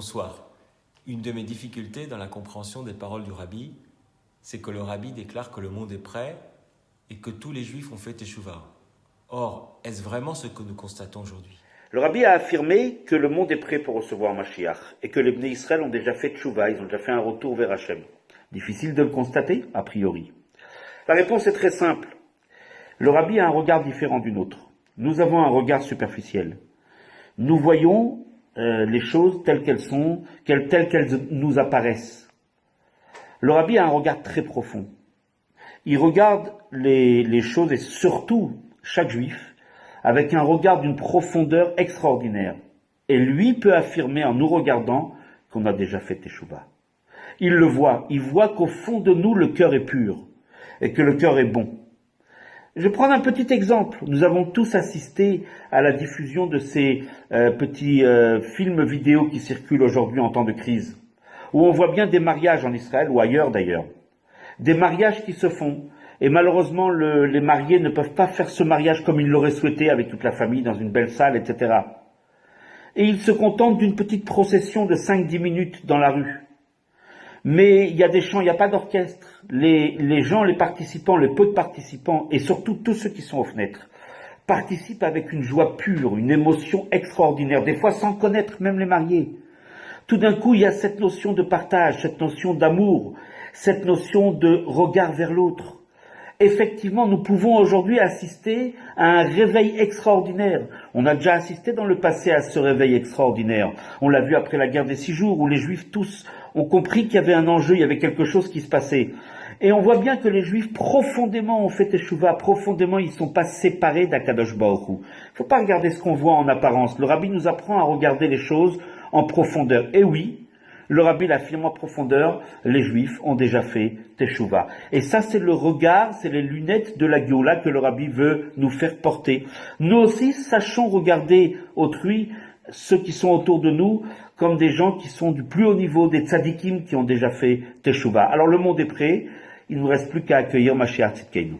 Bonsoir. Une de mes difficultés dans la compréhension des paroles du Rabbi, c'est que le Rabbi déclare que le monde est prêt et que tous les Juifs ont fait Teshuvah. Or, est-ce vraiment ce que nous constatons aujourd'hui? Le Rabbi a affirmé que le monde est prêt pour recevoir Mashiach et que les Bnei Israël ont déjà fait Teshuvah, ils ont déjà fait un retour vers Hachem. Difficile de le constater, a priori. La réponse est très simple. Le Rabbi a un regard différent du nôtre. Nous avons un regard superficiel. Nous voyons les choses telles qu'elles sont, telles qu'elles nous apparaissent. Le Rabbi a un regard très profond. Il regarde les choses et surtout chaque juif avec un regard d'une profondeur extraordinaire. Et lui peut affirmer en nous regardant qu'on a déjà fait Teshuvah. Il le voit, il voit qu'au fond de nous le cœur est pur et que le cœur est bon. Je vais prendre un petit exemple. Nous avons tous assisté à la diffusion de ces petits films vidéo qui circulent aujourd'hui en temps de crise, où on voit bien des mariages en Israël ou ailleurs d'ailleurs. Des mariages qui se font, et malheureusement les mariés ne peuvent pas faire ce mariage comme ils l'auraient souhaité avec toute la famille dans une belle salle, etc. Et ils se contentent d'une petite procession de 5-10 minutes dans la rue. Mais il y a des chants, il n'y a pas d'orchestre. Les gens, les participants, le peu de participants, et surtout tous ceux qui sont aux fenêtres, participent avec une joie pure, une émotion extraordinaire, des fois sans connaître même les mariés. Tout d'un coup, il y a cette notion de partage, cette notion d'amour, cette notion de regard vers l'autre. Effectivement, nous pouvons aujourd'hui assister à un réveil extraordinaire. On a déjà assisté dans le passé à ce réveil extraordinaire. On l'a vu après la guerre des 6 jours, où les Juifs tous ont compris qu'il y avait un enjeu, il y avait quelque chose qui se passait. Et on voit bien que les Juifs profondément ont fait Teshuvah, profondément ils ne sont pas séparés d'Akadosh Baruch Hu. Il ne faut pas regarder ce qu'on voit en apparence. Le Rabbi nous apprend à regarder les choses en profondeur. Et oui, le Rabbi l'affirme en profondeur, les Juifs ont déjà fait Teshuvah. Et ça, c'est le regard, c'est les lunettes de la Géoula que le Rabbi veut nous faire porter. Nous aussi, sachons regarder autrui, ceux qui sont autour de nous, comme des gens qui sont du plus haut niveau, des tzadikim qui ont déjà fait Teshuvah. Alors le monde est prêt, il ne nous reste plus qu'à accueillir Mashiach Tzidkeinu.